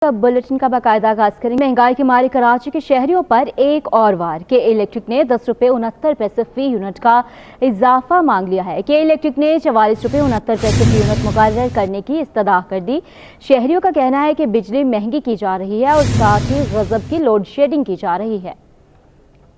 Bulletin का बाकायदा आगाज करेंगे। महंगाई के मारे कराची के शहरियों पर एक और वार। के इलेक्ट्रिक ने 10 रुपये 69 पैसे फी यूनिट का इजाफा मांग लिया है। के इलेक्ट्रिक ने 44 रुपये 69 पैसे फी यूनिट मुकर्रर करने की इस्तदा कर दी। शहरियों का कहना है कि बिजली महंगी की जा रही है और साथ ही गजब की लोड शेडिंग की जा रही है।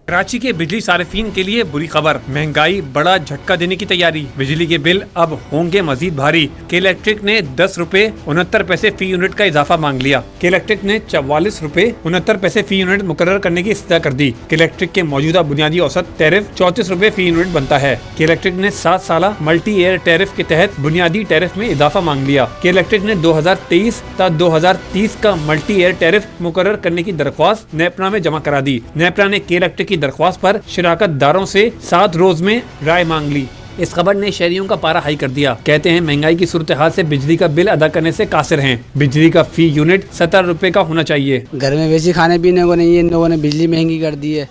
कराची के बिजली सारिफीन के लिए बुरी खबर, महंगाई बड़ा झटका देने की तैयारी। बिजली के बिल अब होंगे मजीद भारी। के इलेक्ट्रिक ने 10 रुपए 69 पैसे फी यूनिट का इजाफा मांग लिया। के इलेक्ट्रिक ने 44 रुपए 69 पैसे फी यूनिट मुकर्रर करने की इस्तदा कर दी। के इलेक्ट्रिक के मौजूदा बुनियादी औसत टैरिफ 34 रुपए फी यूनिट बनता है। के इलेक्ट्रिक ने 7 साला मल्टी एयर टैरिफ के तहत बुनियादी टैरिफ में इजाफा मांग लिया। के इलेक्ट्रिक ने 2023 ta 2030 का मल्टी एयर टैरिफ मुकर्रर करने की दरख्वास्त नेपरा में जमा करा दी। नेपरा ने के इलेक्ट्रिक की दरख्वास्त पर शिराकत दारों से 7 रोज में राय मांग ली। इस खबर ने शहरियों का पारा हाई कर दिया। कहते हैं महंगाई की सूरत हाल से बिजली का बिल अदा करने से कासिर हैं। बिजली का फी यूनिट 17 रुपए का होना चाहिए। घर में वैसे खाने पीने को नहीं है, इन लोगों ने बिजली महंगी कर दी है।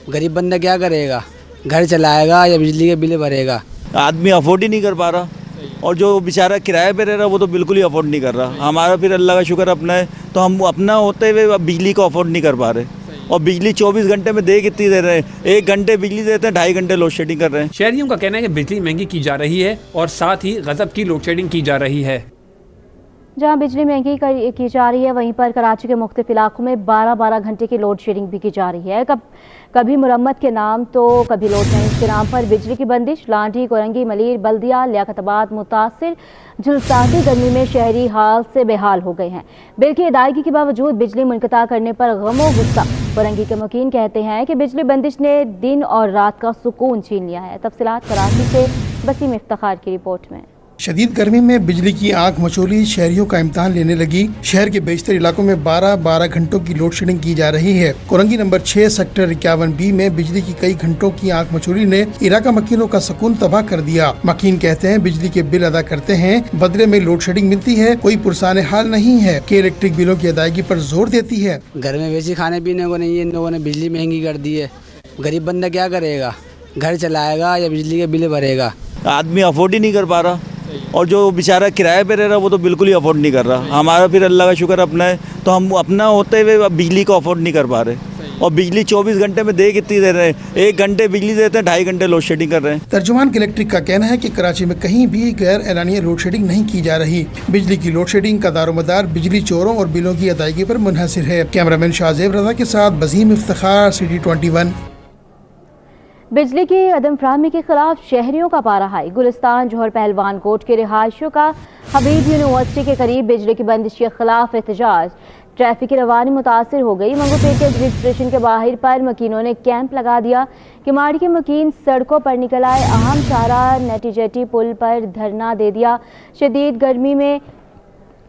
गरीब बंदा क्या करेगा? घर चलाएगा या बिजली के बिल भरेगा? आदमी अफोर्ड ही नहीं कर पा रहा, और जो बेचारा किराए पे रह रहा वो तो बिल्कुल ही अफोर्ड नहीं कर रहा। हमारा फिर अल्लाह का शुक्र अपना है, तो हम अपना होते हुए बिजली को अफोर्ड नहीं कर पा रहे। और बिजली 24 घंटे में दे कितनी दे रहे हैं? 1 घंटे बिजली देते हैं, 2.5 घंटे लोड शेडिंग कर रहे हैं। शहरियों का कहना है कि बिजली महंगी की जा रही है और साथ ही गजब की लोड शेडिंग की जा रही है। जहां बिजली महंगी की जा रही है, वहीं पर कराची के मुख्तलिफ इलाकों में 12-12 घंटे की लोड शेडिंग भी की जा रही है। कभी मुरम्मत के नाम तो कभी लोड शेडिंग के नाम पर बिजली की बंदिश। लांठी, कोरंगी, मलीर, बल्दिया, लियाकताबाद मुतासिर। झुलसाती गर्मी में शहरी हाल से बेहाल हो गए हैं। बिल की अदायगी के बावजूद बिजली मुनक़ता करने पर गमो गुस्सा। कोरंगी के मुकीन कहते हैं कि बिजली बंदिश ने दिन और रात का सुकून छीन लिया है। तफसीलात कराची से वसीम इफ्तिखार की रिपोर्ट में। शदीद गर्मी में बिजली की आंख मचोली शहरियों का इम्तहान लेने लगी। शहर के बेशतर इलाकों में 12-12 घंटों की लोड शेडिंग की जा रही है। कोरंगी नंबर 6 सेक्टर 51B में बिजली की कई घंटों की आंख मचोली ने इलाका मकीनों का सुकून तबाह कर दिया। मकीन कहते हैं बिजली के बिल अदा करते हैं, बदले में लोड शेडिंग मिलती है। कोई पुरसाने हाल नहीं है। के इलेक्ट्रिक बिलों की अदायगी पर जोर देती है। घर में वैसे खाने पीने को नहीं है, इन लोगों ने बिजली महंगी कर दी है। गरीब बंदा क्या करेगा? घर चलाएगा या बिजली के बिल भरेगा? आदमी अफोर्ड ही नहीं कर पा रहा, और जो बेचारा किराए पे रह रहा वो तो बिल्कुल ही अफोर्ड नहीं कर रहा। हमारा फिर अल्लाह का शुक्र अपना है, तो हम अपना होते हुए बिजली को अफोर्ड नहीं कर पा रहे। और बिजली 24 घंटे में दे कितनी दे रहे हैं? 1 घंटे बिजली देते हैं, 2.5 घंटे लोड शेडिंग कर रहे हैं। तर्जुमान के इलेक्ट्रिक का कहना है कि कराची में कहीं भी गैर एलानिया लोड शेडिंग नहीं की जा रही। बिजली की लोड शेडिंग का दारोमदार बिजली चोरों और बिलों की अदायगी पर मुनहसिर है। कैमरामैन शाहजेब रजा के साथ वसीम इफ्तिखार, सिटी 21। बिजली की अदम फराहमी के खिलाफ शहरियों का पारा हाई। गुलिस्तान जौहर पहलवान कोट के रिहायशियों का हबीब यूनिवर्सिटी के करीब बिजली की बंदिश के खिलाफ एहतजाज। ट्रैफिक की रवानी मुतासिर हो गई। मंगोपीर के ग्रिड स्टेशन के बाहर पर मकीनों ने कैंप लगा दिया। किमाड़ी के मकीन सड़कों पर निकल आए। अहम शाहरा नेटीजेटी पुल पर धरना दे दिया। शदीद गर्मी में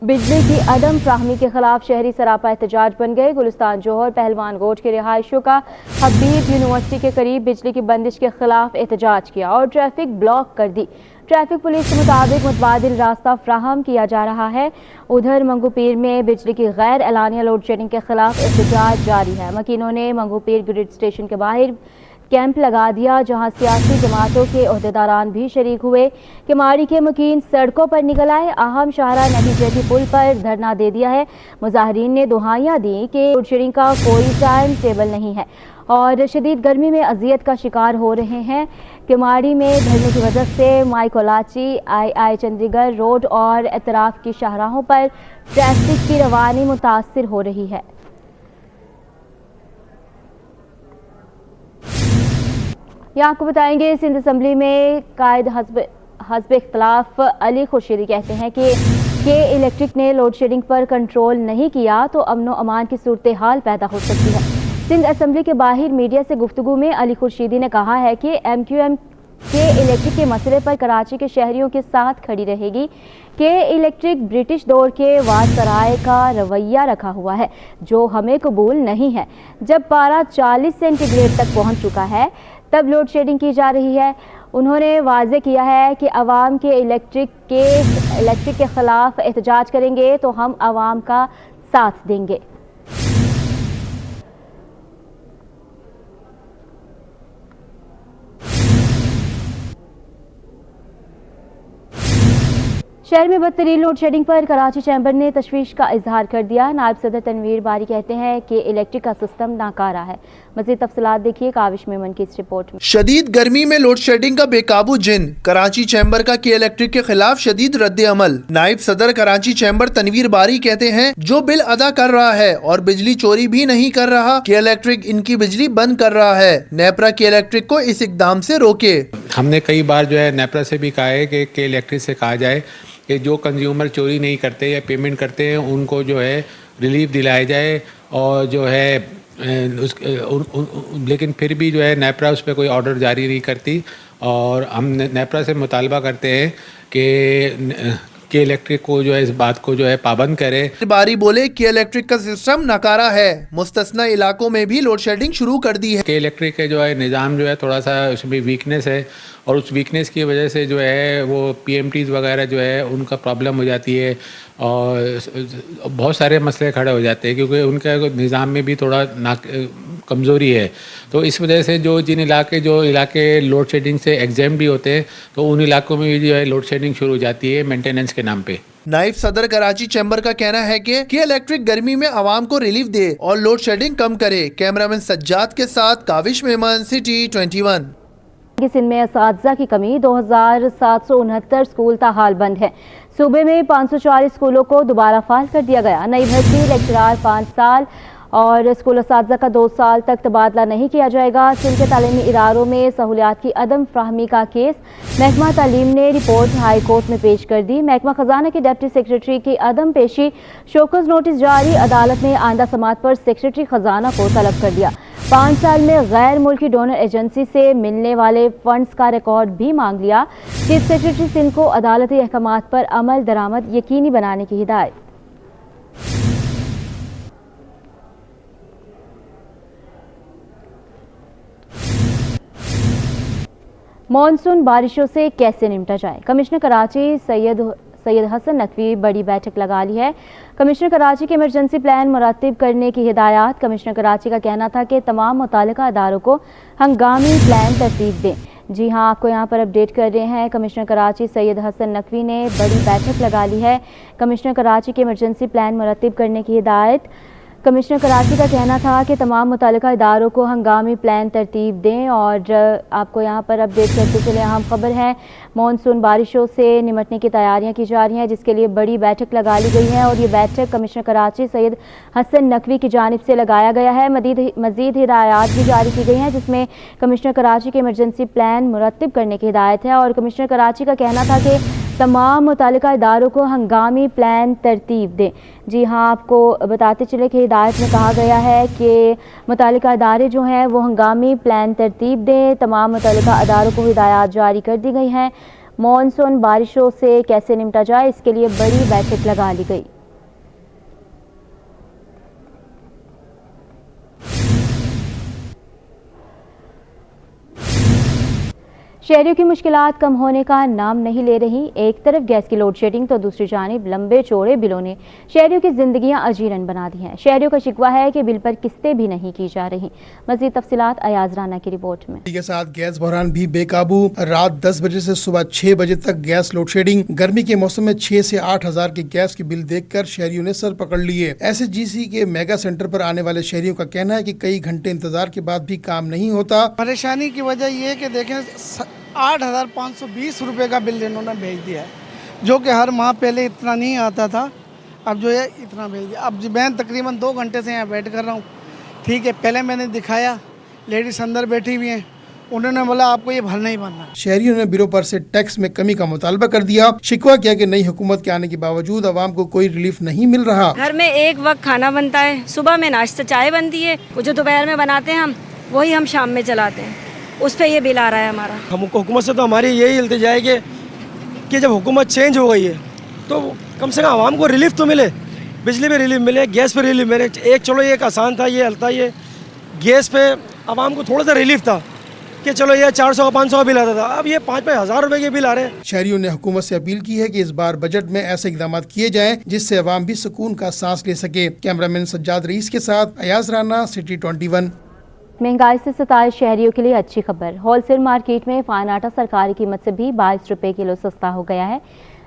बिजली की अदम फ्राहमी के खिलाफ शहरी सरापा एहतजाज बन गए। गुलिस्तान जौहर पहलवान गोट के रिहायशियों का हबीब यूनिवर्सिटी के करीब बिजली की बंदिश के खिलाफ एहतजाज किया और ट्रैफिक ब्लॉक कर दी। ट्रैफिक पुलिस के मुताबिक मुतबादिल रास्ता फ्राहम किया जा रहा है। उधर मंगोपीर में बिजली की गैर एलानिया लोड शेडिंग के खिलाफ एहतजाज जारी है। मकीनों ने मंगोपीर ग्रिड स्टेशन के बाहर कैंप लगा दिया, जहां सियासी जमातों के ओहदेदारान भी शरीक हुए। किमाड़ी के मकीन सड़कों पर निकल आए। अहम शाहरा नेटीजेटी पुल पर धरना दे दिया है। मुजाहरीन ने दुहाइयां दी कि लोड शेडिंग का कोई टाइम टेबल नहीं है और शदीद गर्मी में अजियत का शिकार हो रहे हैं। किमाड़ी में धरने की वजह से माइकोलाची, आई चंडीगढ़ रोड और एतराफ की शाहराहों पर ट्रैफिक की रवानी मुतासिर हो रही है। यहाँ आपको बताएंगे सिंध असम्बली में कायद हस्ब इख्तलाफ अली खुर्शीदी कहते हैं कि इलेक्ट्रिक ने लोड शेडिंग पर कंट्रोल नहीं किया तो अमन व अमान की सूरत हाल पैदा हो सकती है। सिंध असम्बली के बाहर मीडिया से गुफ्तगू में अली खुर्शीदी ने कहा है कि MQM के इलेक्ट्रिक के मसले पर कराची के शहरियों के साथ खड़ी रहेगी। के इलेक्ट्रिक ब्रिटिश दौर के वासराय का रवैया रखा हुआ है जो हमें कबूल नहीं है। जब पारा 40 सेंटीग्रेड तक पहुंच चुका है तब लोड शेडिंग की जा रही है। उन्होंने वाज़े किया है कि अवाम के इलेक्ट्रिक के खिलाफ एहतजाज करेंगे तो हम अवाम का साथ देंगे। शहर में बदतरीन लोड शेडिंग पर कराची चैम्बर ने तशवीश का इजहार कर दिया। नायब सदर तनवीर बारी कहते हैं कि इलेक्ट्रिक का सिस्टम नाकारा है। मज़ीद तफसीलात देखिए काविश मेमन की इस रिपोर्ट में। शदीद गर्मी में लोड शेडिंग का बेकाबू जिन, कराची चैम्बर का के इलेक्ट्रिक के खिलाफ शदीद रद्द अमल। नायब सदर कराची चैम्बर तनवीर बारी कहते हैं जो बिल अदा कर रहा है और बिजली चोरी भी नहीं कर रहा, के इलेक्ट्रिक इनकी बिजली बंद कर रहा है। नेपरा के इलेक्ट्रिक को इस इकदाम से रोके। हमने कई बार जो है नेपरा से भी कहा है कि के इलेक्ट्रिक से कहा जाए कि जो कंज्यूमर चोरी नहीं करते या पेमेंट करते हैं उनको जो है रिलीफ दिलाया जाए, और जो है लेकिन फिर भी जो है नेपरा उस पर कोई ऑर्डर जारी नहीं करती। और हम नेपरा से मुतालबा करते हैं कि इलेक्ट्रिक को जो है इस बात को जो है पाबंद करे। बारी बोले के इलेक्ट्रिक का सिस्टम नाकारा है, मुस्तस्ना इलाकों में भी लोड शेडिंग शुरू कर दी है। के इलेक्ट्रिक के जो है निज़ाम जो है थोड़ा सा उसमें वीकनेस है, और उस वीकनेस की वजह से जो है वो PMTs वगैरह जो है उनका प्रॉब्लम हो जाती है, और बहुत सारे मसले खड़े हो जाते हैं क्योंकि उनका निज़ाम में भी थोड़ा कमज़ोरी है। तो इस वजह से जो इलाके लोड शेडिंग से एग्जाम भी होते हैं तो उन इलाकों में भी जो है लोड शेडिंग शुरू हो जाती है मेंटेनेंस के नाम पे। नाइब सदर कराची चैम्बर का कहना है कि इलेक्ट्रिक गर्मी में आवाम को रिलीफ दे और लोड शेडिंग कम करे। कैमरामैन सज्जाद के साथ काविश मेमन, सिटी 21। सिंध में असातिज़ा की कमी, 2769 स्कूल ताहाल बंद है। सूबे में 540 स्कूलों को दोबारा फाल कर दिया गया। नई भर्ती लेक्चरार 5 साल और स्कूल असातिज़ा का 2 साल तक तबादला नहीं किया जाएगा। सिंध के तालीमी इदारों में सहूलियात की अदम फ्राहमी का केस महकमा तालीम ने रिपोर्ट हाई कोर्ट में पेश कर दी। महकमा खजाना के डिप्टी सेक्रेटरी की अदम पेशी शोकस नोटिस जारी, अदालत ने आइंदा समात पर सेक्रेटरी खजाना को तलब कर दिया। 5 साल में गैर मुल्की डोनर एजेंसी से मिलने वाले फंड्स का रिकॉर्ड भी मांग लिया। चीफ सेक्रेटरी सिंध को अदालती अहकामात पर अमल दरामद यकीनी बनाने की हिदायत। मॉनसून बारिशों से कैसे निपटा जाए, कमिश्नर कराची सैयद हसन नकवी बड़ी बैठक लगा ली है। कमिश्नर कराची के इमरजेंसी प्लान मुरतब करने की हिदायत। कमिश्नर कराची का कहना था कि तमाम मुतालिका अदारों को हंगामी प्लान तरतीब दें। जी हां, आपको यहां पर अपडेट कर रहे हैं। कमिश्नर कराची सैयद हसन नकवी ने बड़ी बैठक लगा ली है। कमिश्नर कराची के इमरजेंसी प्लान मुरतब करने की हिदायत। कमिश्नर कराची का कहना था कि तमाम मुतालिका इदारों को हंगामी प्लान तरतीब दें। और आपको यहाँ पर अपडेट करते चले, अहम खबर है, मॉनसून बारिशों से निमटने की तैयारियां की जा रही हैं जिसके लिए बड़ी बैठक लगा ली गई है। और ये बैठक कमिश्नर कराची सैयद हसन नकवी की जानिब से लगाया गया है। मज़ीद हिदायत भी जारी की गई हैं जिसमें कमिश्नर कराची के इमरजेंसी प्लान मुरतब करने की हिदायत है। और कमिश्नर कराची का कहना था कि तमाम मुतालिका इदारों को हंगामी प्लान तरतीब दें। जी हाँ, आपको बताते चले कि हिदायत में कहा गया है कि मुतालिका इदारे जो हैं वो हंगामी प्लान तरतीब दें। तमाम मुतालिका इदारों को हिदायत जारी कर दी गई हैं। मॉनसून बारिशों से कैसे निपटा जाए इसके लिए बड़ी बैठक लगा ली गई। शहरियों की मुश्किलात कम होने का नाम नहीं ले रही। एक तरफ गैस की लोड शेडिंग तो दूसरी जानिब लंबे चौड़े बिलों ने शहरियों की जिंदगियां अजीरन बना दी हैं। शहरियों का शिकवा है कि बिल पर किस्तें भी नहीं की जा रही। मज़ीद तफसीलात अयाज राना की रिपोर्ट में। के साथ गैस बहरान भी बेकाबू। रात 10 बजे से सुबह 6 बजे तक गैस लोड शेडिंग। गर्मी के मौसम में 6 से 8 हजार के गैस के बिल देखकर शहरियों ने सर पकड़ लिए। SHGC के मेगा सेंटर पर आने वाले शहरियों का कहना है कि कई घंटे इंतजार के बाद भी काम नहीं होता। परेशानी की वजह ये है कि देखें 8,520 रुपये का बिल इन्होंने भेज दिया है, जो कि हर माह पहले इतना नहीं आता था। अब जो है इतना भेज दिया। अब मैं तकरीबन 2 घंटे से यहाँ वेट कर रहा हूँ। ठीक है, पहले मैंने दिखाया, लेडीज अंदर बैठी हुई हैं, उन्होंने बोला आपको ये भरना ही भरना। शहरियों ने बिलों पर से टैक्स में कमी का मुतालबा कर दिया। शिकवा किया कि नई हुकूमत के आने के बावजूद आवाम को कोई रिलीफ नहीं मिल रहा। घर में एक वक्त खाना बनता है, सुबह में नाश्ता चाय बनती है, वो जो दोपहर में बनाते हैं हम वही हम शाम में चलाते हैं, उस पर ये बिल आ रहा है हमारा। हमको हुकूमत से तो हमारी यही इल्तिजा है कि जब हुकूमत चेंज हो गई है तो कम से कम आवाम को रिलीफ तो मिले, बिजली पे रिलीफ मिले, गैस पे रिलीफ मिले। चलो ये एक आसान था, ये हल्ता, ये गैस पे आवाम को थोड़ा सा रिलीफ था कि चलो ये 400 500 का बिल आता था, अब ये 5-5 हज़ार रुपए के बिल आ रहे हैं। शहरियों ने हुकूमत से अपील की है कि इस बार बजट में ऐसे इकदाम किए जाएं जिससे अवाम भी सुकून का सांस ले सके। कैमरामैन सज्जाद रईस के साथ अयाज राना, सिटी 21। महंगाई से सताए शहरियों के लिए अच्छी खबर। होलसेल मार्केट में फाइन आटा सरकारी कीमत से भी 22 रुपये किलो सस्ता हो गया है।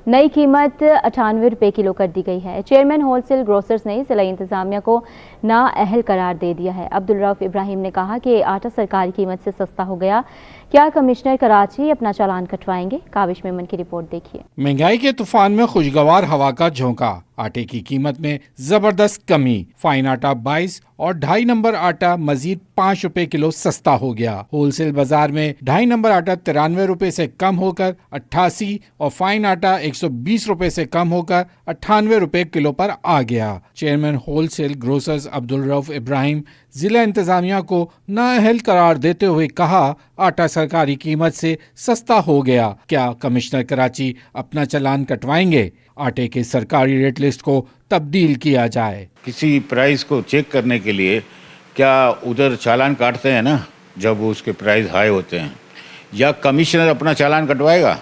नई कीमत 98 रुपये किलो कर दी गई है। चेयरमैन होलसेल ग्रोसर्स ने जिला इंतजामिया को नाअहल करार दे दिया है। अब्दुल रऊफ इब्राहिम ने कहा कि आटा सरकारी कीमत से सस्ता हो गया। क्या कमिश्नर कराची अपना चालान कटवाएंगे? काविश मेमन की रिपोर्ट देखिए। महंगाई के तूफान में खुशगवार हवा का झोंका। आटे की कीमत में जबरदस्त कमी। फाइन आटा 22 और 2.5 नंबर आटा मजीद 5 रुपए किलो सस्ता हो गया। होलसेल बाजार में 2.5 नंबर आटा 93 रुपए से कम होकर 88 और फाइन आटा 120 रुपए से कम होकर 98 रुपए किलो पर आ गया। Chairman wholesale grocers Abdul Rauf Ibrahim जिला इंतजामिया को नाअहल करार देते हुए कहा, आटा सरकारी कीमत से सस्ता हो गया। क्या कमिश्नर कराची अपना चालान कटवाएंगे? आटे के सरकारी रेट लिस्ट को तब्दील किया जाए। किसी प्राइस को चेक करने के लिए क्या उधर चालान काटते हैं ना, जब उसके प्राइस हाई होते हैं, या कमिश्नर अपना चालान कटवाएगा?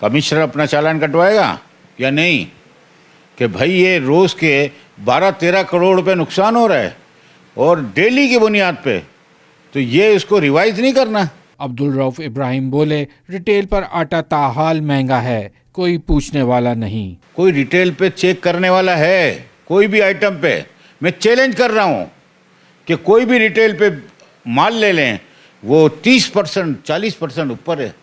कमिश्नर अपना चालान कटवाएगा या नहीं? कि भाई ये रोज़ के 12-13 करोड़ रुपए नुकसान हो रहा है और डेली की बुनियाद पे, तो ये इसको रिवाइज नहीं करना। अब्दुल रऊफ इब्राहिम बोले, रिटेल पर आटा ताहाल महंगा है, कोई पूछने वाला नहीं। कोई रिटेल पे चेक करने वाला है? कोई भी आइटम पे मैं चैलेंज कर रहा हूँ कि कोई भी रिटेल पे माल ले लें, वो 30% 40% ऊपर है,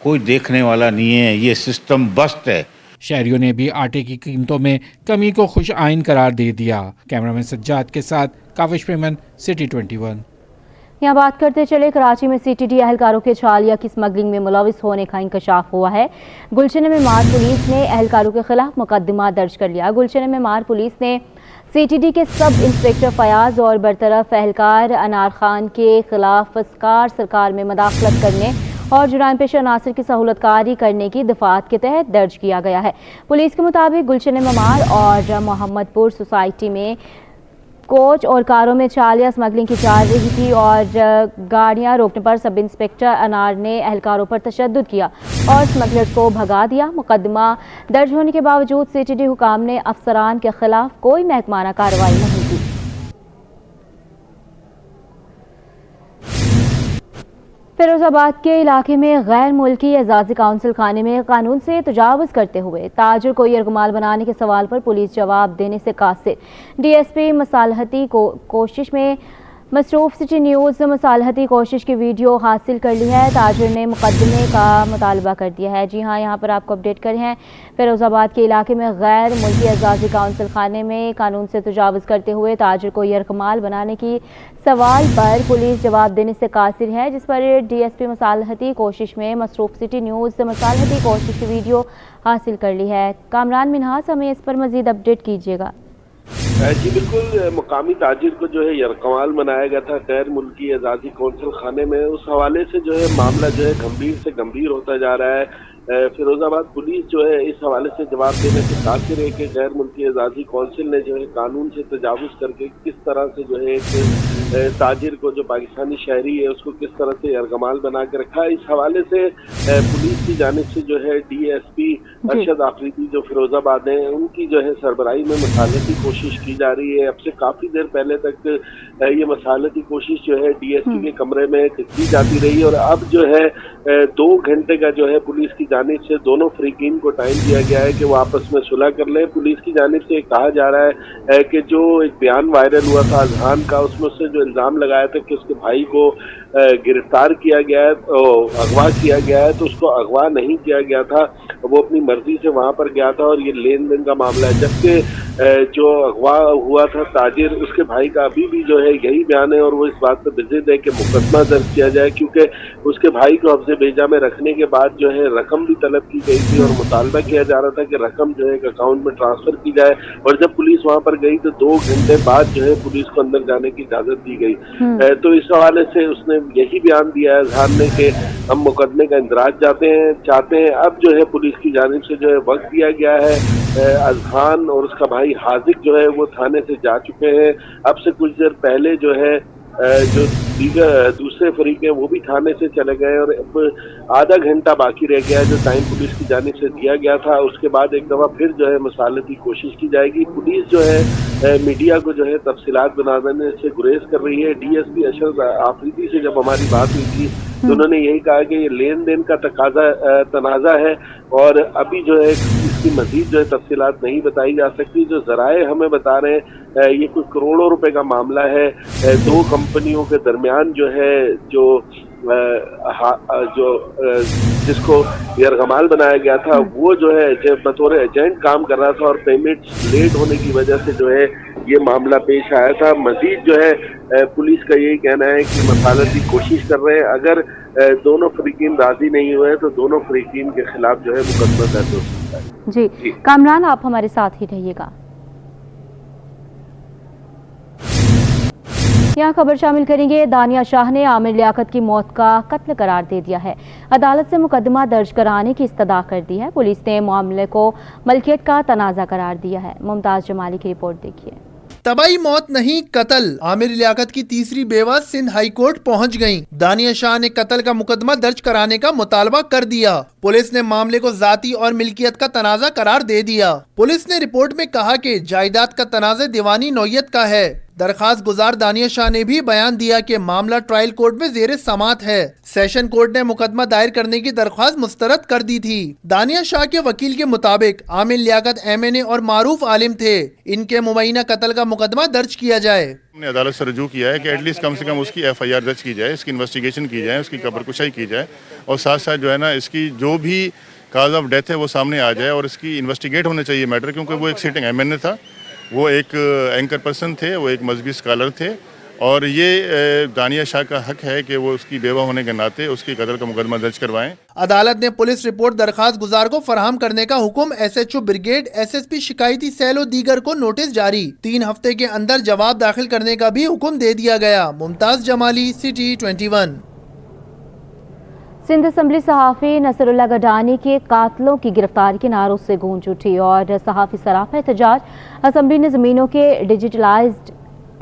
कोई देखने वाला नहीं है। ये सिस्टम बस्ट है। शहरियों ने भी आटे की कीमतों में कमी को खुश आइन करार दे दिया। कैमरामैन सज्जाद के साथ काविश मेमन, सिटी 21। यहाँ बात करते चले, कराची में सीटीडी एहलकारों के छालिया की स्मगलिंग में मुलविस होने का इंकशाफ हुआ है। गुलशन में मार पुलिस ने एहलकारों के खिलाफ मुकदमा दर्ज कर लिया। गुलशन में मार पुलिस ने सीटीडी के सब इंस्पेक्टर फयाज और बरतरफ एहलकार अनार खान के खिलाफ असकार सरकार में मदाखलत करने और जुराम पेशा अनासर की सहूलतकारी करने की दफात के तहत दर्ज किया गया है। पुलिस के मुताबिक गुलशन ममार और मोहम्मदपुर सोसाइटी में कोच और कारों में छालिया स्मगलिंग की जा रही थी और गाड़ियां रोकने पर सब इंस्पेक्टर अनार ने एहलकारों पर तशद्दुद किया और स्मगलर्स को भगा दिया। मुकदमा दर्ज होने के बावजूद सीटीडी हुकाम ने अफसरान के खिलाफ कोई महकमाना कार्रवाई नहीं की। फिरोजाबाद के इलाके में गैर मुल्की एजाजी काउंसिल खाने में कानून से तजावुज़ करते हुए ताजिर को यरगमाल बनाने के सवाल पर पुलिस जवाब देने से कासिर। डीएसपी मसालहती कोशिश में मसरूफ सिटी न्यूज़ मसालहती कोशिश की वीडियो हासिल कर ली है। ताजिर ने मुकदमे का मुतालबा कर दिया है। जी हाँ, यहाँ पर आपको अपडेट कर हैं। फिरोजाबाद के इलाके में गैर मुल्की एजाजी काउंसिल खाने में कानून से तजावुज़ करते हुए ताजिर को यरगमाल बनाने की सवाल पर पुलिस जवाब देने से कासिर है, जिस पर डीएसपी मसालहती कोशिश में मसरूफ सिटी न्यूज़ मसालहती कोशिश की वीडियो हासिल कर ली है। कामरान मिन्हास, हमें इस पर मज़ीद अपडेट कीजिएगा। जी बिल्कुल, मुकामी ताजिर को जो है यरगमाल बनाया गया था गैर मुल्की एजाजी कौंसिल खाने में। उस हवाले से जो है मामला जो है गंभीर से गंभीर होता जा रहा है। फिरोजाबाद पुलिस जो है इस हवाले से जवाब देने से कासिर है कि गैर मुल्की एजाजी कौंसिल ने जो है कानून से तजावुज़ करके किस तरह से जो है एक ताजिर को जो पाकिस्तानी शहरी है उसको किस तरह से यरगमाल बना के रखा है। इस हवाले से पुलिस की जानिब से जो है डीएसपी अरशद आफरीदी जो फिरोजाबाद हैं उनकी जो है सरबराही में मसालती कोशिश की जा रही है। अब से काफ़ी देर पहले तक ये मसालती कोशिश जो है डीएसपी के कमरे में की जाती रही और अब जो है 2 घंटे का जो है पुलिस की जानिब से दोनों फरीकीन को टाइम दिया गया है कि वो आपस में सुलह कर लें। पुलिस की जानिब से कहा जा रहा है कि जो एक बयान वायरल हुआ था अजहान का, उसमें से जो इल्ज़ाम लगाया था कि उसके भाई को गिरफ्तार किया गया है, अगवा किया गया है, तो उसको अगवा नहीं किया गया था, वो अपनी मर्जी से वहाँ पर गया था और ये लेन देन का मामला है। जबकि जो अगवा हुआ था ताजिर, उसके भाई का अभी भी जो है यही बयान है और वो इस बात पर बिज़िद है कि मुकदमा दर्ज किया जाए, क्योंकि उसके भाई को हफ्ज़े भेजा में रखने के बाद जो है रकम भी तलब की गई थी और मुतालबा किया जा रहा था कि रकम जो है एक अकाउंट में ट्रांसफ़र की जाए। और जब पुलिस वहाँ पर गई तो 2 घंटे बाद जो है पुलिस को अंदर जाने की इजाज़त दी गई। तो इस हवाले से उसने यही बयान दिया है अजहार ने कि हम मुकदमे का इंदराज चाहते हैं। अब जो है पुलिस की जानिब से जो है वक्त दिया गया है। अजहान और उसका भाई हाजिक जो है वो थाने से जा चुके हैं। अब से कुछ देर पहले जो है जो दूसरे फरीक हैं वो भी थाने से चले गए और अब आधा घंटा बाकी रह गया है जो टाइम पुलिस की जानिब से दिया गया था। उसके बाद एक दफ़ा फिर जो है मसालती कोशिश की जाएगी। पुलिस जो है मीडिया को जो है तफसीलात बना देने से गुरेज कर रही है। डीएसपी अरशद आफरीदी से जब हमारी बात हुई थी तो उन्होंने यही कहा कि ये लेन देन का तनाज़ा है और अभी जो है इसकी मजीद जो है तफसीलात नहीं बताई जा सकती। जो ज़राए हमें बता रहे हैं ये कुछ करोड़ों रुपए का मामला है। दो कंपनियों के दरमियान जो है जिसको यरगमाल बनाया गया था वो जो है बतौर एजेंट काम कर रहा था और पेमेंट लेट होने की वजह से जो है ये मामला पेश आया था। मजीद जो है पुलिस का यही कहना है कि मसालत की कोशिश कर रहे हैं। अगर दोनों फरीकीन राजी नहीं हुए तो दोनों फरीकीन के खिलाफ जो है मुकदमा दर्ज हो सकता है। जी कामरान, आप हमारे साथ ही रहिएगा। यहाँ खबर शामिल करेंगे। दानिया शाह ने आमिर लियाकत की मौत का कत्ल करार दे दिया है। अदालत से मुकदमा दर्ज कराने की इस्तदा कर दी है। पुलिस ने मामले को मलकियत का तनाज़ा करार दिया है। मुमताज जमाली की रिपोर्ट देखिए। तबाही मौत नहीं कत्ल, आमिर लियाकत की तीसरी बेवा सिंध हाई कोर्ट पहुंच गईं। दानिया शाह ने कत्ल का मुकदमा दर्ज कराने का मुतालबा कर दिया। पुलिस ने मामले को जाती और मिल्कियत का तनाज़ा करार दे दिया। पुलिस ने रिपोर्ट में कहा कि जायदाद का तनाज़ा दीवानी नौयत का है। दरखास्त गुजार दानिया शाह ने भी बयान दिया कि मामला ट्रायल कोर्ट में जेर समात है। सेशन कोर्ट ने मुकदमा दायर करने की दरख्वास्त मुस्तरद कर दी थी। दानिया शाह के वकील के मुताबिक आमिर लियाकत MNA और मारूफ आलिम थे। इनके मुबैना कत्ल का मुकदमा दर्ज किया जाए। हमने अदालत से रजू किया है कि एटलीस्ट कम से कम उसकी FIR दर्ज की जाए, इसकी इन्वेस्टिगेशन की जाए, उसकी कब्रकुशाई की जाए और साथ साथ जो है ना इसकी जो भी काज ऑफ डेथ है वो सामने आ जाए और इसकी इन्वेस्टिगेट होना चाहिए मैटर, क्योंकि वो एक सिटिंग MNA था, वो एक एंकर पर्सन थे, वो एक मजहबी स्कॉलर थे और ये दानिया शाह का हक है कि वो उसकी बेवा होने के नाते उसकी कत्ल का मुकदमा दर्ज करवाएं। अदालत ने पुलिस रिपोर्ट दरखास्त गुजार को फराहम करने का हुक्म SHO ब्रिगेड, SSP शिकायती सेल और दीगर को नोटिस जारी। 3 हफ्ते के अंदर जवाब दाखिल करने का भी हुक्म दे दिया गया। मुमताज जमाली, सिटी 21। सिंध असम्बली सहाफ़ी नसरुल्लाह गडानी के कातलों की गिरफ्तारी के नारों से गूंज उठी और सहाफ़ी सरापा एहतजाज। असम्बली ने ज़मीनों के डिजिटलाइज्ड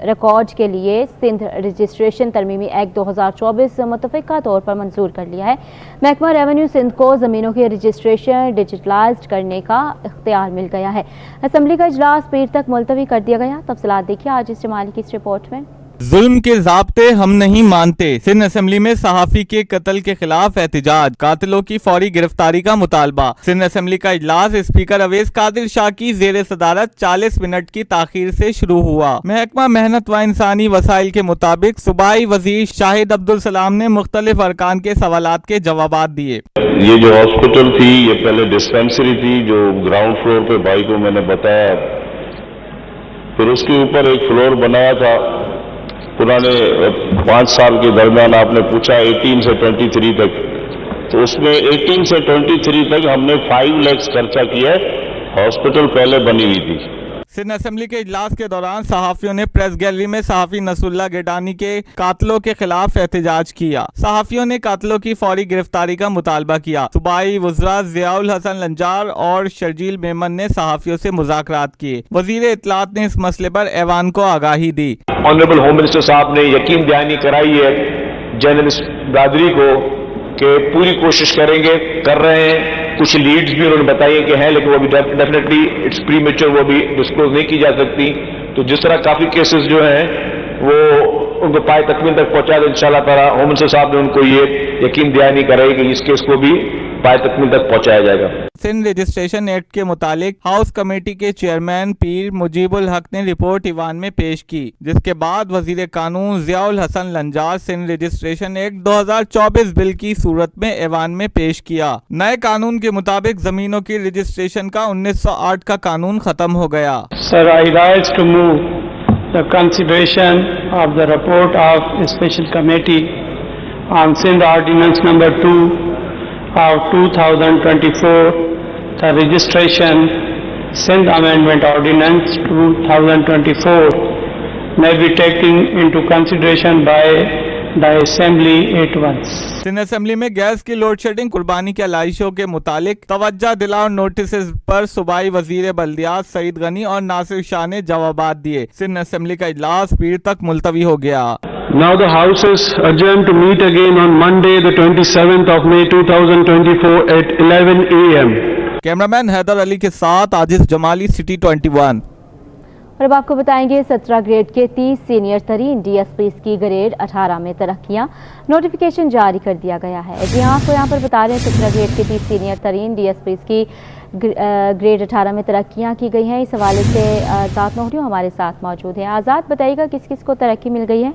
रिकॉर्ड के लिए सिंध रजिस्ट्रेशन तरमीमी एक्ट 2024 मुतफ़िक़ा तौर पर मंजूर कर लिया है। महकमा रेवेन्यू सिंध को ज़मीनों के रजिस्ट्रेशन डिजिटलाइज्ड करने का इख्तियार मिल गया है। असम्बली का इजलास पीर तक मुलतवी कर दिया गया। तफसीलात देखिए आज इस जमाली की इस रिपोर्ट में। जुल्म के ज़ाब्ते हम नहीं मानते। सिंध असेंबली में सहाफ़ी के कत्ल के खिलाफ एहतजाज, कातिलों की फौरी गिरफ्तारी का मुतालबा। सिंध असेंबली का इजलास स्पीकर अवैस कादिर शाह की ज़ेर सदारत 40 मिनट की ताख़ीर से शुरू हुआ। महकमा मेहनत व इंसानी वसाइल के मुताबिक सूबाई वज़ीर शाहिद अब्दुल सलाम ने मुख्तलिफ अरकान के सवालात के जवाबात दिए। ये जो हॉस्पिटल थी ये पहले डिस्पेंसरी थी जो ग्राउंड फ्लोर पे भाई को मैंने बताया, फिर उसके ऊपर एक फ्लोर बनाया था। पुराने 5 साल के दरमियान आपने पूछा 18 से 23 तक, तो उसमें 18 से 23 तक हमने 5 लाख खर्चा किया। हॉस्पिटल पहले बनी हुई थी। सिंध असेंबली के इजलास के दौरान सहाफ़ियों ने प्रेस गैलरी में सहाफ़ी नसरुल्लाह गडानी के कातलों के खिलाफ एहतजाज किया। सहाफ़ियों ने कातलों की फौरी गिरफ्तारी का मुतालबा किया। सूबाई वज़रा ज़ियाउल हसन लंजार और शर्जील मेमन ने सहाफ़ियों से मुज़ाकरात किए। वज़ीर इत्तलात ने इस मसले पर ऐवान को आगाही दी। ऑनरेबल होम मिनिस्टर साहब ने यकीन दहानी कराई है जर्नलिस्ट बरादरी को कि पूरी कोशिश करेंगे, कर रहे हैं। कुछ लीड्स भी उन्होंने बताई कि हैं, लेकिन वो भी डेफिनेटली इट्स प्रीमेच्योर, वो भी डिस्क्लोज नहीं की जा सकती। तो जिस तरह काफ़ी केसेस जो हैं वो उनको पाए तकमील तक पहुंचा दे इंशाल्लाह ताला। होम मिनिस्टर साहब ने उनको ये यकीन दहानी कराई कि इस केस को भी पाए तकमील तक पहुंचाया जाएगा। सिंध रजिस्ट्रेशन एक्ट के मुतालिक हाउस कमेटी के चेयरमैन पीर मुजीबुल हक ने रिपोर्ट ईवान में पेश की, जिसके बाद वजीर कानून Ziaul Hasan Lanjar Sindh registration act 2024 bill की सूरत में ईवान में पेश किया। नए कानून के मुताबिक जमीनों की रजिस्ट्रेशन का 1908 का कानून खत्म हो गया। Sir, I rise to move the consideration of the report of a special committee on Sindh Ordinance number 2 of 2024, the registration Sindh Amendment Ordinance 2024 may be taken into consideration by the Assembly at once. Sindh Assembly में gas की load shedding कुर्बानी के अलाइशों के मुतालिक तवज्जा दिलाओ notice पर सूबाई वजीर बल्दियात सईद गनी और नासिर शाह ने जवाबात दिए। सिंध असेंबली का इजलास पीर तक मुलतवी हो गया। Now the House is adjourned to meet again on Monday, the 27th of May 2024 at 11 AM. Cameraman Haider Ali के साथ आजिज जमाली, सिटी 21। और अब आपको बताएंगे 17 ग्रेड के 30 सीनियर तरीन DSPs की ग्रेड 18 में तरक्कियां, नोटिफिकेशन जारी कर दिया गया है। जी हाँ, आपको यहाँ पर बता रहे हैं 17 ग्रेड के 30 सीनियर तरीन DSPs की ग्रेड 18 में तरक्कियां की गई हैं। इस हवाले से आज़ाद नोहरी हमारे साथ मौजूद है। आज़ाद, बताइएगा किस किस को तरक्की मिल गई है?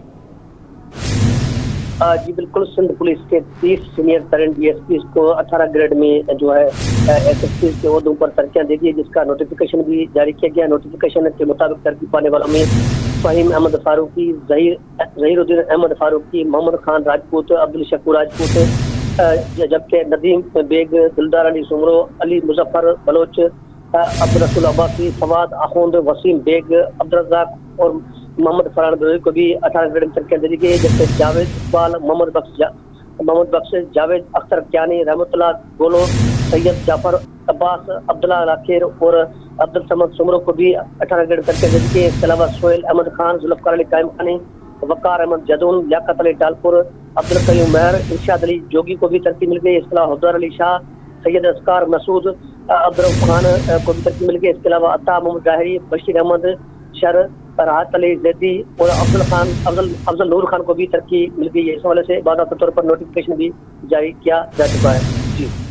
जी बिल्कुल, सिंध पुलिस के 30 सीनियर तरीन DSPs को 18 ग्रेड में जो है SSPs के ओहदों पर तरक्कियां दे दी, जिसका नोटिफिकेशन भी जारी किया गया। नोटिफिकेशन के मुताबिक तरक्की पाने वालों में फहीम अहमद फारूकी, जहीरुद्दीन अहमद फारूकी, मोहम्मद खान राजपूत, अब्दुल शकूर राजपूत, जबकि नदीम बेग, दिलदार अली सुमरो, अली मुजफ्फर बलोच, अब्दुल रसूल अब्बासी, फवाद आखुंद, वसीम बेग, अब्दुल रज़ाक और मोहम्मद फरहान बलोच को भी 18 ग्रेड में तरक्कियां दी गई है। जबकि जावेद इकबाल, मोहम्मद बख्श, जावेद अख्तर क्यानी, रहमतुल्लाह गोलो, सैयद जाफर अब्बास, अब्दुल्ला राखिर और अब्दुल समद सुमरो को भी 18 ग्रेड में तरक्कियां दी गई है। इसके अलावा सोहेल अहमद खान, जुल्फ़कार अली कायम खानी, वक़ार अहमद जदून, लियाकत अली टालपुर, अब्दुल कयूम मेहर, इरशाद अली जोगी को भी तरक्की मिल गई। इसके अलावा हब्दार अली शाह, सैयद असकार मसूद, अब्दुल खान को भी तरक्की मिल गई। इसके अलावा अता मोहम्मद जाहिरी, बशीर अहमद शर, राहत अली जैदी और अफजल नूर खान को भी तरक्की मिल गई है। इस हवाले से बाकायदा तौर पर नोटिफिकेशन भी जारी किया जा चुका है।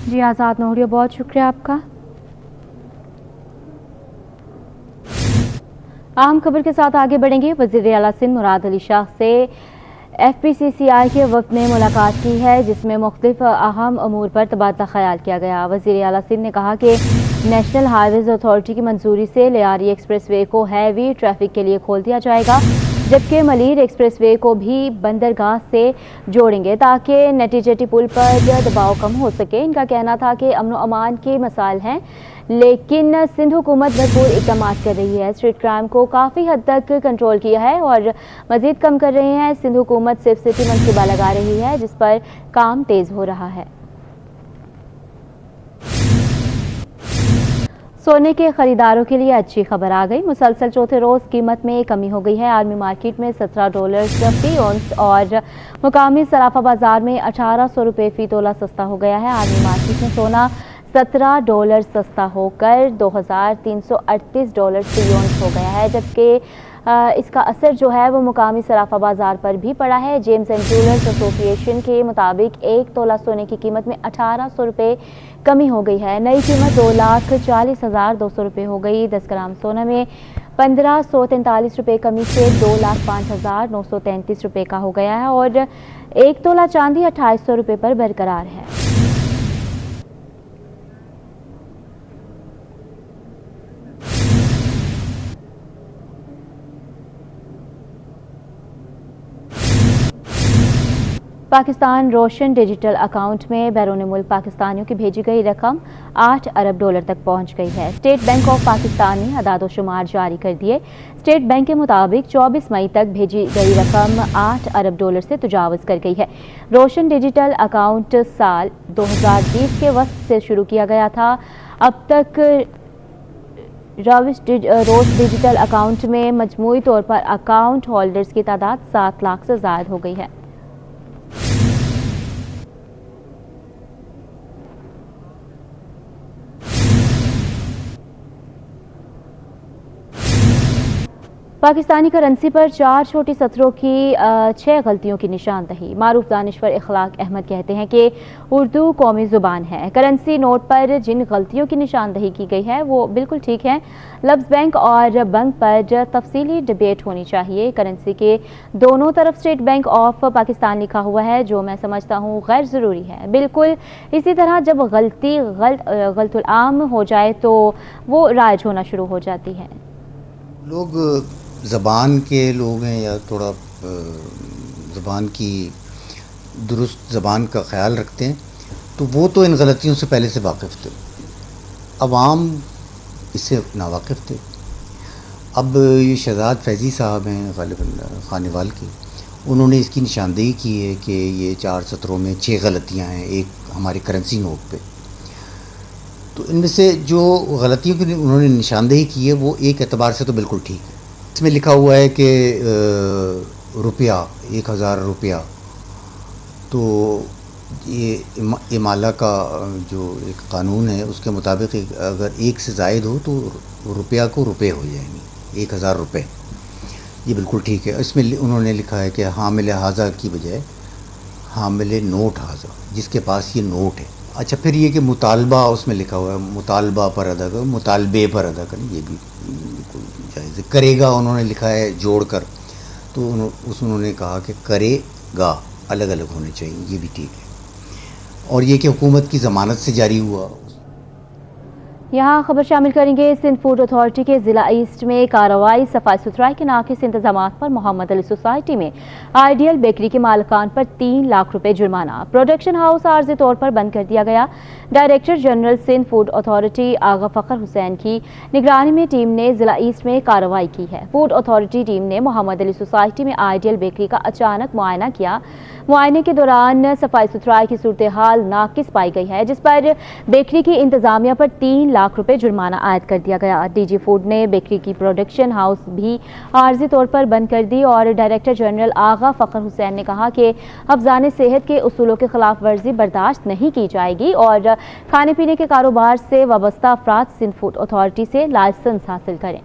जी आज़ाद नोहरी, बहुत शुक्रिया आपका। अहम खबर के साथ आगे बढ़ेंगे। वज़ीर आला सिंध मुराद अली शाह से FPCCI के वक्त ने मुलाकात की है, जिसमें मुख्तलिफ अहम अमूर पर तबादला ख्याल किया गया। वज़ीर आला सिंध ने कहा कि नेशनल हाईवेज अथॉरिटी की मंजूरी से लियारी एक्सप्रेस वे को हैवी ट्रैफिक के लिए खोल दिया जाएगा, जबकि मलीर एक्सप्रेस वे को भी बंदरगाह से जोड़ेंगे ताकि नतीजती पुल पर दबाव कम हो सके। इनका कहना था कि अमन व अमान के मसाइल हैं, लेकिन सिंध हुकूमत भरपूर इक़दाम कर रही है। स्ट्रीट क्राइम को काफ़ी हद तक कंट्रोल किया है और मज़ीद कम कर रहे हैं। सिंध हुकूमत सेफ सिटी मनसूबा लगा रही है, जिस पर काम तेज़ हो रहा है। सोने के खरीदारों के लिए अच्छी खबर आ गई। मुसलसल चौथे रोज़ कीमत में कमी हो गई है। आर्मी मार्केट में $17 फी औंस और मुकामी सराफा बाजार में $1800 फी तोला सस्ता हो गया है। आर्मी मार्केट में सोना $17 सस्ता होकर $2338 फी औंस हो गया है, जबकि इसका असर जो है वो मुकामी सराफा बाजार पर भी पड़ा है। जेम्स एंड ज्वेलर्स एसोसिएशन के मुताबिक 1 तोला सोने की कीमत में $1800 कमी हो गई है। नई कीमत $2,40,200 हो गई। 10 ग्राम सोना में $1543 कमी से $2,05,933 का हो गया है और 1 तोला चांदी $2800 पर बरकरार है। पाकिस्तान रोशन डिजिटल अकाउंट में बैरून मुल्क पाकिस्तानियों की भेजी गई रकम $8 अरब तक पहुंच गई है। स्टेट बैंक ऑफ पाकिस्तान ने अदाद शुमार जारी कर दिए। स्टेट बैंक के मुताबिक 24 मई तक भेजी गई रकम $8 अरब से तजावज़ कर गई है। रोशन डिजिटल अकाउंट साल 2020 के वक्त से शुरू किया गया था। अब तक रोश डिजिटल अकाउंट में मजमूई तौर पर अकाउंट होल्डर्स की तादाद 7 लाख से ज़ायद हो गई है। पाकिस्तानी करेंसी पर 4 छोटी सतरों की 6 गलतियों की निशानदही। मारूफ दानिश्वर इखलाक अहमद कहते हैं कि उर्दू कौमी ज़ुबान है। करेंसी नोट पर जिन गलतियों की निशानदही की गई है वो बिल्कुल ठीक है। लफ्ज़ बैंक और बंक पर तफसीली डिबेट होनी चाहिए। करेंसी के दोनों तरफ स्टेट बैंक ऑफ पाकिस्तान लिखा हुआ है, जो मैं समझता हूँ गैर ज़रूरी है। बिल्कुल इसी तरह जब गलती गलतुल आम हो जाए तो वो राइज होना शुरू हो जाती है। लोग ज़बान के लोग हैं या थोड़ा ज़बान की दुरुस्त ज़बान का ख़्याल रखते हैं, तो वो तो इन गलतियों से पहले से वाकिफ़ थे। अवाम इससे नावाकिफ़ थे। अब ये शहजाद फैज़ी साहब हैं ग़ालिबन खानेवाल के, उन्होंने इसकी निशानदेही की है कि ये 4 सतरों में 6 गलतियाँ हैं एक हमारे करेंसी नोट पे। तो इनमें से जो गलतियों की उन्होंने निशानदेही की है वो एक एतबार से तो बिल्कुल ठीक है। इसमें लिखा हुआ है कि रुपया 1000 रुपया, तो ये इमाला का जो एक कानून है उसके मुताबिक अगर 1 से ज़ायद हो तो रुपया को रुपये हो जाएंगे। 1000 रुपये, ये बिल्कुल ठीक है। इसमें उन्होंने लिखा है कि हामिल हाजा की बजाय हामिल नोट हाजा, जिसके पास ये नोट है। अच्छा, फिर ये कि मुतालबा उसमें लिखा हुआ है, मुतालबा पर अदा करो, मुतालबे पर अदा करें, ये भी बिल्कुल जायज़ है। करेगा उन्होंने लिखा है जोड़ कर, तो उन्होंने कहा कि करेगा अलग अलग होने चाहिए, ये भी ठीक है। और ये कि हुकूमत की ज़मानत से जारी हुआ। यहाँ खबर शामिल करेंगे। सिंध फूड अथॉरिटी के ज़िला ईस्ट में कार्रवाई, सफाई सुथराई के नाक़िस इंतजाम पर मोहम्मद अली सोसाइटी में आइडियल बेकरी के मालिकान पर 3 लाख रुपए जुर्माना। प्रोडक्शन हाउस आर्जी तौर पर बंद कर दिया गया। Director general Sindh food authority Agha Fakhar Hussain की निगरानी में टीम ने ज़िला ईस्ट में कार्रवाई की है। फूड अथॉरिटी टीम ने मोहम्मद अली सोसाइटी में आइडियल बेकरी का अचानक मुआयना किया। मुआयने के दौरान सफाई सुथराई की सूरत हाल नाकिस पाई गई है, जिस पर बेकरी की इंतजामिया पर 3 लाख रुपए जुर्माना आयद कर दिया गया। डीजी फूड ने बेकरी की प्रोडक्शन हाउस भी आर्जी तौर पर बंद कर दी और डायरेक्टर जनरल आगा फ़खर हुसैन ने कहा कि अफजान सेहत के उसूलों के खिलाफ वर्जी बर्दाश्त नहीं की जाएगी और खाने पीने के कारोबार से वाबस्ता अफराद सिंध फूड अथॉरिटी से लाइसेंस हासिल करें।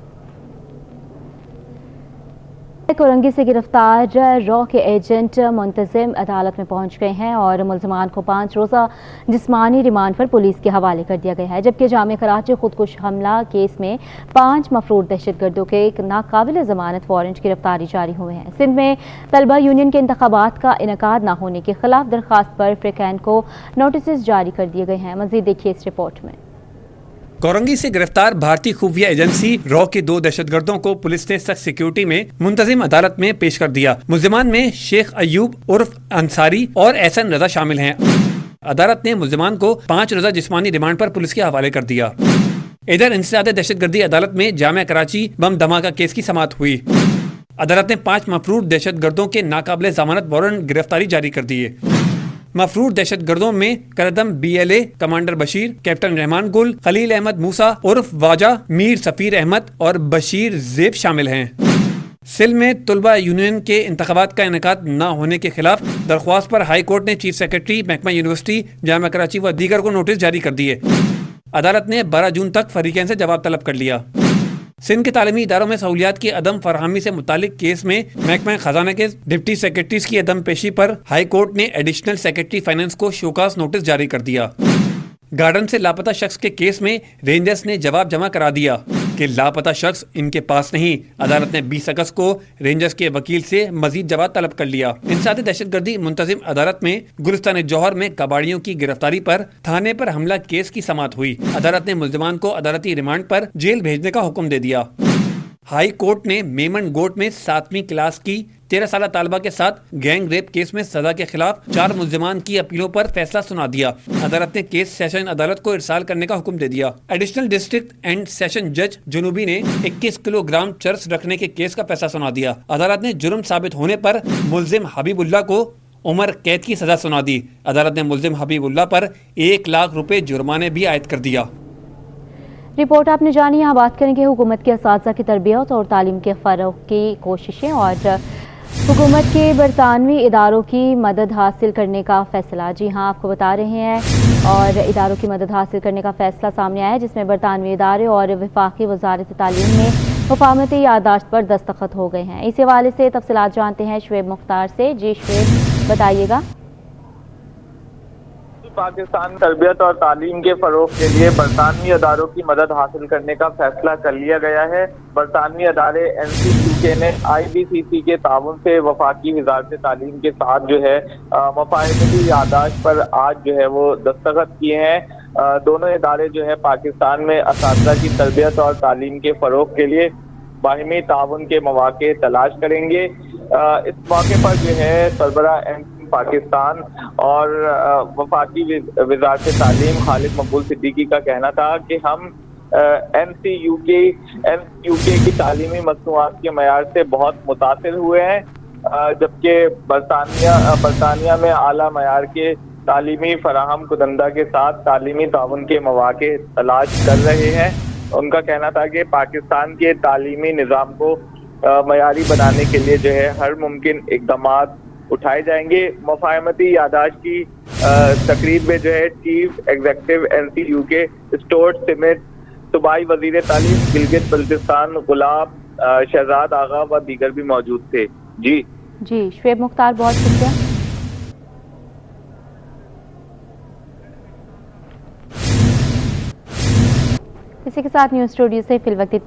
कोरंगी से गिरफ्तार रॉ के एजेंट मुंतजिम अदालत में पहुंच गए हैं और मुलजमान को 5 रोज़ा जिस्मानी रिमांड पर पुलिस के हवाले कर दिया गया है। जबकि जामे कराची खुदकुश हमला केस में 5 मफरूर दहशतगर्दों के नाकाबिल ज़मानत वारंट गिरफ्तारी जारी हुए हैं। सिंध में तलबा यूनियन के इंतखाबात का इनेकाद न होने के खिलाफ दरख्वास्त पर फ्रिकैन को नोटिस जारी कर दिए गए हैं। मज़ीद देखिए इस रिपोर्ट में। कोरंगी से गिरफ्तार भारतीय खुफिया एजेंसी रॉ के 2 दहशतगर्दों को पुलिस ने सख्त सिक्योरिटी में मुंतजिम अदालत में पेश कर दिया। मुलजिमान में शेख अयूब उर्फ अंसारी और एहसन रजा शामिल हैं। अदालत ने मुलजिमान को 5 रोज़ा जिस्मानी रिमांड पर पुलिस के हवाले कर दिया। इधर इंसदाद दहशतगर्दी अदालत में जामिया कराची बम धमाका केस की समाअत हुई। अदालत ने 5 मफरूर दहशतगर्दों के नाकाबिल जमानत वारंट गिरफ्तारी जारी कर दिए। मफरूर दहशतगर्दों में करदम BLA commander Bashir, captain Rahman गुल, खलील अहमद मूसा उर्फ वाजा, मीर सफीर अहमद और बशीर ज़ेब शामिल हैं। सिल में तलबा यूनियन के इंतखाबात का इनेकाद न होने के खिलाफ दरख्वास्त पर हाई कोर्ट ने चीफ सेक्रेटरी महकमा यूनिवर्सिटी जामिया कराची व दीगर को नोटिस जारी कर दिए। अदालत ने 12 जून तक फरीकैन से जवाब तलब कर लिया। सिंध के तालीमी इदारों में सहूलियात की अदम फरहमी से मुतालिक केस में महकमा खजाना के डिप्टी सेक्रेटरीज की अदम पेशी पर हाई कोर्ट ने एडिशनल सेक्रेटरी फाइनेंस को शोकास नोटिस जारी कर दिया। गार्डन से लापता शख्स के केस में रेंजर्स ने जवाब जमा करा दिया कि लापता शख्स इनके पास नहीं। अदालत ने 20 अगस्त को रेंजर्स के वकील से मजीद जवाब तलब कर लिया। इंसादी दहशतगर्दी मुंतजिम अदालत में गुलिस्तान जौहर में कबाड़ियों की गिरफ्तारी पर थाने पर हमला केस की समाअत हुई। अदालत ने मुलजिमान को अदालती रिमांड पर जेल भेजने का हुक्म दे दिया। हाई कोर्ट ने मेमन गोट में 7वीं क्लास की 13 साल तालबा के साथ गैंग रेप केस में सजा के खिलाफ 4 मुलजिमान की अपीलों पर फैसला सुना दिया। अदालत ने केस सेशन अदालत को इरसाल करने का हुक्म दे दिया। एडिशनल डिस्ट्रिक्ट एंड सेशन जज जुनूबी ने 21 किलोग्राम चर्स रखने के केस का फैसला सुना दिया। अदालत ने जुर्म साबित होने पर मुलजिम हबीबुल्लाह को उम्र कैद की सजा सुना दी। अदालत ने मुलजिम हबीबुल्लाह पर 1 लाख रुपए जुर्माने भी आयद कर दिया। रिपोर्ट आपने जानी। यहाँ बात करेंगे हुकूमत के असातिज़ा की तरबियत और तालीम के फ़रोग़ की कोशिशें और हुकूमत के बरतानवी इदारों की मदद हासिल करने का फ़ैसला। जी हाँ, आपको बता रहे हैं और इदारों की मदद हासिल करने का फ़ैसला सामने आया, जिसमें बरतानवी इदारे और वफाकी वज़ारत तालीम में मुफाहमती याददाश्त पर दस्तखत हो गए हैं। इस हवाले से तफसीलात जानते हैं शुएब मुख्तार से। जी शुएब, बताइएगा। पाकिस्तान तरबियत और तालीम के फ़रोग़ के लिए बरतानवी अदारों की मदद हासिल करने का फैसला कर लिया गया है। बरतानवी अदारे NCUK ने IBCC के ताउन से वफाकी वज़ारत तालीम के साथ जो है मुफाहमती याददाश्त पर आज जो है वो दस्तखत किए हैं। दोनों इदारे जो है पाकिस्तान में असातिज़ा की तरबियत और तालीम के फ़रोग़ के लिए बाहिमी ताउन के मौक़े तलाश करेंगे। इस मौके पर जो है सरबराह पाकिस्तान और वफाकी वज़ारत तालीम खालिद मकबूल सिद्दीकी का कहना था कि हम NCUK की तालीमी मसनूआत के मयार से बहुत मुतासिर हुए हैं, जबकि बरतानिया में आला मयार के तालीमी फराहम कुदंदा के साथ तालीमी ताउन के मौक़े तलाश कर रहे हैं। उनका कहना था कि पाकिस्तान के तालीमी निज़ाम को मयारी बनाने के लिए जो है हर मुमकिन इक़दामात उठाए जाएंगे। मुफाहमती याददाश्त की तकरीब में जो है chief executive NCUK Stuart Smith, सूबाई वज़ीर तालीम गिलगित बल्तिस्तान गुलाब شہزاد آغا و دیگر بھی موجود تھے. جی شعیب مختار بہت شکریہ. اسی کے ساتھ نیوز اسٹوڈیو سے فی الوقت اتنا.